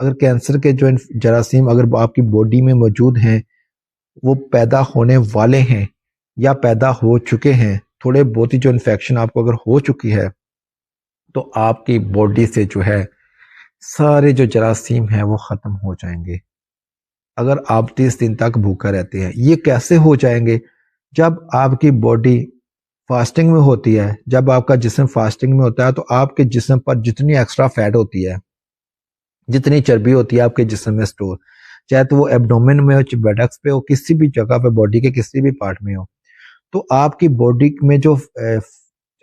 اگر کینسر کے جو جراثیم اگر آپ کی باڈی میں موجود ہیں، وہ پیدا ہونے والے ہیں یا پیدا ہو چکے ہیں، تھوڑے بہت ہی جو انفیکشن آپ کو اگر ہو چکی ہے، تو آپ کی باڈی سے جو ہے سارے جو جراثیم ہیں وہ ختم ہو جائیں گے اگر آپ 30 دن تک بھوکا رہتے ہیں۔ یہ کیسے ہو جائیں گے؟ جب آپ کی باڈی فاسٹنگ میں ہوتی ہے، جب آپ کا جسم فاسٹنگ میں ہوتا ہے، تو آپ کے جسم پر جتنی ایکسٹرا فیٹ ہوتی ہے، جتنی چربی ہوتی ہے آپ کے جسم میں سٹور، چاہے تو وہ ایبڈومن میں ہو، بیڈکس پہ ہو، کسی بھی جگہ پہ باڈی کے کسی بھی پارٹ میں ہو، تو آپ کی باڈی میں جو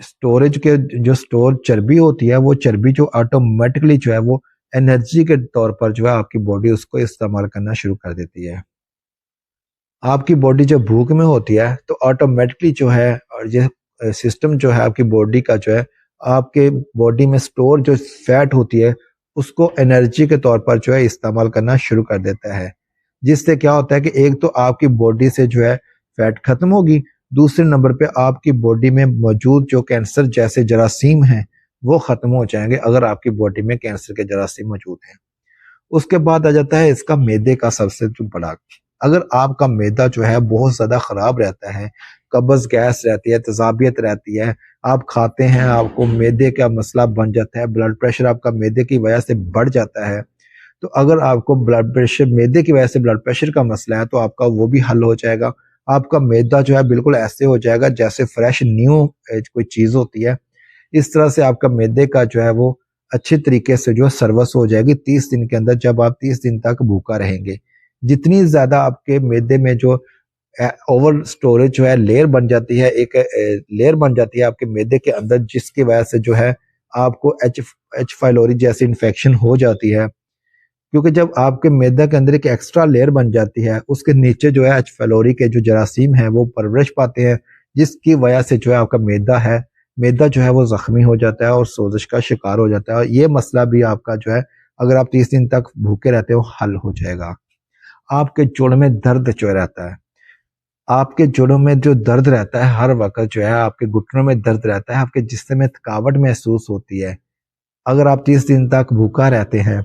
سٹوریج کے جو سٹور چربی ہوتی ہے، وہ چربی جو آٹومیٹکلی جو ہے وہ انرجی کے طور پر جو ہے آپ کی باڈی اس کو استعمال کرنا شروع کر دیتی ہے۔ آپ کی باڈی جب بھوک میں ہوتی ہے تو آٹومیٹکلی جو ہے اور یہ سسٹم جو ہے آپ کی باڈی کا جو ہے آپ کے باڈی میں سٹور جو فیٹ ہوتی ہے اس کو انرجی کے طور پر جو ہے استعمال کرنا شروع کر دیتا ہے، جس سے کیا ہوتا ہے کہ ایک تو آپ کی باڈی سے جو ہے فیٹ ختم ہوگی، دوسرے نمبر پہ آپ کی باڈی میں موجود جو کینسر جیسے جراثیم ہیں وہ ختم ہو جائیں گے اگر آپ کی باڈی میں کینسر کے جراثیم موجود ہیں۔ اس کے بعد آ جاتا ہے اس کا معدے کا سب سے جو بڑا، اگر آپ کا معدہ جو ہے بہت زیادہ خراب رہتا ہے، قبض گیس رہتی ہے، تیزابیت رہتی ہے، آپ کھاتے ہیں آپ کو معدے کا مسئلہ بن جاتا ہے، بلڈ پریشر آپ کا معدے کی وجہ سے بڑھ جاتا ہے، تو اگر آپ کو بلڈ پریشر معدے کی وجہ سے بلڈ پریشر کا مسئلہ ہے تو آپ کا وہ بھی حل ہو جائے گا۔ آپ کا معدہ جو ہے بالکل ایسے ہو جائے گا جیسے فریش نیو کوئی چیز ہوتی ہے، اس طرح سے آپ کا معدے کا جو ہے وہ اچھی طریقے سے جو سروس ہو جائے گی 30 دن کے اندر، جب آپ 30 دن تک بھوکا رہیں گے۔ جتنی زیادہ آپ کے معدے میں جو اوور سٹوریج جو ہے لیئر بن جاتی ہے، ایک لیئر بن جاتی ہے آپ کے معدے کے اندر، جس کی وجہ سے جو ہے آپ کو ایچ فائلوری جیسی انفیکشن ہو جاتی ہے، کیونکہ جب آپ کے معدے کے اندر ایک ایکسٹرا لیئر بن جاتی ہے اس کے نیچے جو ہے ایچ فائلوری کے جو جراثیم ہیں وہ پرورش پاتے ہیں، جس کی وجہ سے جو ہے آپ کا معدہ جو ہے وہ زخمی ہو جاتا ہے اور سوزش کا شکار ہو جاتا ہے، اور یہ مسئلہ بھی آپ کا جو ہے اگر آپ 30 دن تک بھوکے رہتے ہو حل ہو جائے گا۔ آپ کے جوڑوں میں درد جو رہتا ہے، آپ کے جوڑوں میں جو درد رہتا ہے ہر وقت جو ہے آپ کے گھٹنوں میں درد رہتا ہے، آپ کے جسم میں تھکاوٹ محسوس ہوتی ہے، اگر آپ 30 دن تک بھوکا رہتے ہیں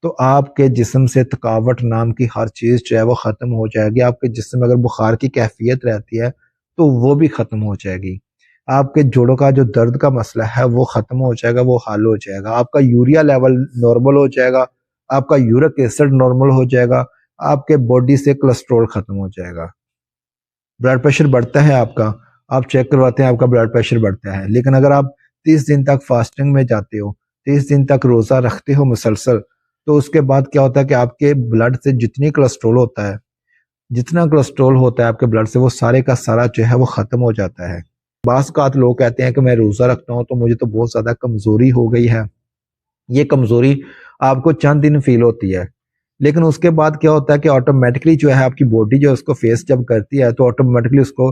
تو آپ کے جسم سے تھکاوٹ نام کی ہر چیز جو ہے وہ ختم ہو جائے گی۔ آپ کے جسم میں اگر بخار کی کیفیت رہتی ہے تو وہ بھی ختم ہو جائے گی۔ آپ کے جوڑوں کا جو درد کا مسئلہ ہے وہ ختم ہو جائے گا، وہ حل ہو جائے گا۔ آپ کا یوریا لیول نارمل ہو جائے گا، آپ کا یورک ایسڈ نارمل ہو جائے گا، آپ کے باڈی سے کولیسٹرول ختم ہو جائے گا۔ بلڈ پریشر بڑھتا ہے آپ کا، آپ چیک کرواتے ہیں آپ کا بلڈ پریشر بڑھتا ہے، لیکن اگر آپ 30 دن تک فاسٹنگ میں جاتے ہو، 30 دن تک روزہ رکھتے ہو مسلسل، تو اس کے بعد کیا ہوتا ہے کہ آپ کے بلڈ سے جتنا کولیسٹرول ہوتا ہے آپ کے بلڈ سے، وہ سارے کا سارا جو ہے وہ ختم ہو جاتا ہے۔ بعض اوقات لوگ کہتے ہیں کہ میں روزہ رکھتا ہوں تو مجھے تو بہت زیادہ کمزوری ہو گئی ہے، یہ کمزوری آپ کو چند دن فیل ہوتی ہے، لیکن اس کے بعد کیا ہوتا ہے کہ آٹومیٹکلی جو ہے آپ کی باڈی جو اس کو فیس جب کرتی ہے تو آٹومیٹکلی اس کو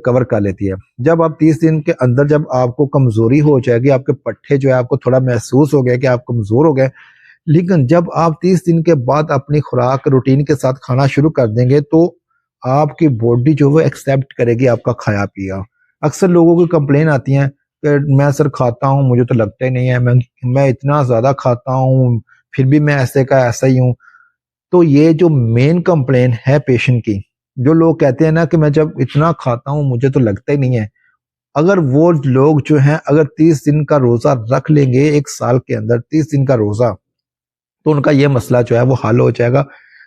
کور کر لیتی ہے۔ جب آپ 30 دن کے اندر جب آپ کو کمزوری ہو جائے گی، آپ کے پٹھے جو ہے آپ کو تھوڑا محسوس ہو گیا کہ آپ کمزور ہو گئے، لیکن جب آپ 30 دن کے بعد اپنی خوراک روٹین کے ساتھ کھانا شروع کر دیں گے تو آپ کی باڈی جو وہ ایکسیپٹ کرے گی آپ کا کھایا پیا۔ اکثر لوگوں کی کمپلین آتی ہیں کہ میں سر کھاتا ہوں مجھے تو لگتا ہی نہیں ہے، میں اتنا زیادہ کھاتا ہوں پھر بھی میں ایسے کا ایسا ہی ہوں۔ تو یہ جو مین کمپلین ہے پیشنٹ کی، جو لوگ کہتے ہیں نا کہ میں جب اتنا کھاتا ہوں مجھے تو لگتا ہی نہیں ہے، اگر وہ لوگ جو ہیں اگر 30 دن کا روزہ رکھ لیں گے، ایک سال کے اندر 30 دن کا روزہ، تو ان کا یہ مسئلہ جو ہے وہ حل ہو جائے گا۔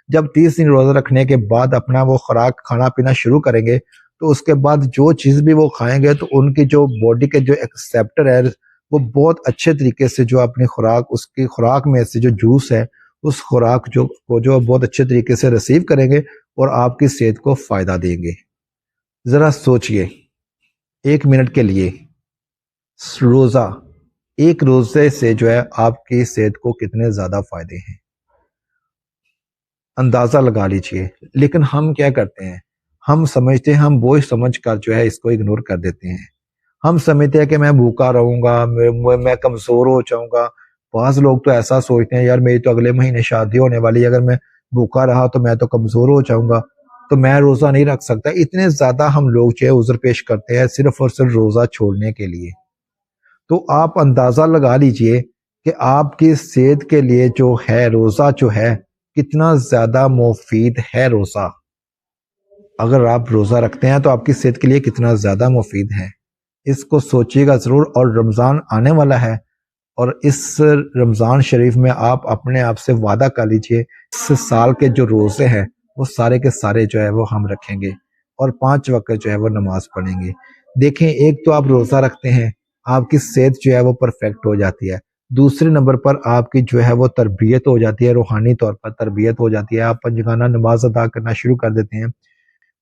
جب 30 دن روزہ رکھنے کے بعد اپنا وہ خوراک کھانا پینا شروع کریں گے تو اس کے بعد جو چیز بھی وہ کھائیں گے تو ان کی جو باڈی کے جو ایکسیپٹر ہے وہ بہت اچھے طریقے سے جو اپنی خوراک، اس کی خوراک میں سے جو جوس ہے اس خوراک جو بہت اچھے طریقے سے ریسیو کریں گے اور آپ کی صحت کو فائدہ دیں گے۔ ذرا سوچئے 1 منٹ کے لیے، روزہ، ایک روزے سے جو ہے آپ کی صحت کو کتنے زیادہ فائدے ہیں، اندازہ لگا لیجئے۔ لیکن ہم کیا کرتے ہیں، ہم سمجھتے ہیں، ہم بوجھ سمجھ کر جو ہے اس کو اگنور کر دیتے ہیں۔ ہم سمجھتے ہیں کہ میں بھوکا رہوں گا، میں کمزور ہو جاؤں گا۔ بعض لوگ تو ایسا سوچتے ہیں یار میری تو اگلے مہینے شادی ہونے والی ہے، اگر میں بھوکا رہا تو میں تو کمزور ہو جاؤں گا، تو میں روزہ نہیں رکھ سکتا۔ اتنے زیادہ ہم لوگ جو ہے عذر پیش کرتے ہیں صرف اور صرف روزہ چھوڑنے کے لیے۔ تو آپ اندازہ لگا لیجئے کہ آپ کی صحت کے لیے جو ہے روزہ جو ہے کتنا زیادہ مفید ہے روزہ. اگر آپ روزہ رکھتے ہیں تو آپ کی صحت کے لیے کتنا زیادہ مفید ہے. اس کو سوچیے گا ضرور. اور رمضان آنے والا ہے اور اس رمضان شریف میں آپ اپنے آپ سے وعدہ کر لیجئے اس سال کے جو روزے ہیں وہ سارے کے سارے جو ہے وہ ہم رکھیں گے اور 5 وقت جو ہے وہ نماز پڑھیں گے. دیکھیں ایک تو آپ روزہ رکھتے ہیں آپ کی صحت جو ہے وہ پرفیکٹ ہو جاتی ہے. دوسرے نمبر پر آپ کی جو ہے وہ تربیت ہو جاتی ہے, روحانی طور پر تربیت ہو جاتی ہے. آپ پنجگانہ نماز ادا کرنا شروع کر دیتے ہیں,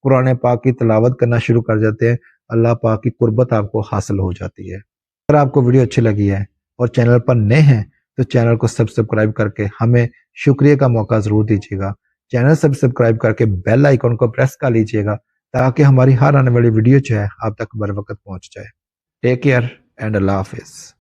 قرآن پاک کی تلاوت کرنا شروع کر دیتے ہیں, اللہ پاک کی قربت آپ کو حاصل ہو جاتی ہے. اگر آپ کو ویڈیو اچھی لگی ہے اور چینل پر نئے ہیں تو چینل کو سبسکرائب کر کے ہمیں شکریہ کا موقع ضرور دیجیے گا. چینل سبسکرائب کر کے بیل آئیکن کو پریس کر لیجیے گا تاکہ ہماری ہر آنے والی ویڈیو جو ہے آپ تک بر وقت پہنچ جائے. ٹیک کیئر اینڈ اللہ حافظ.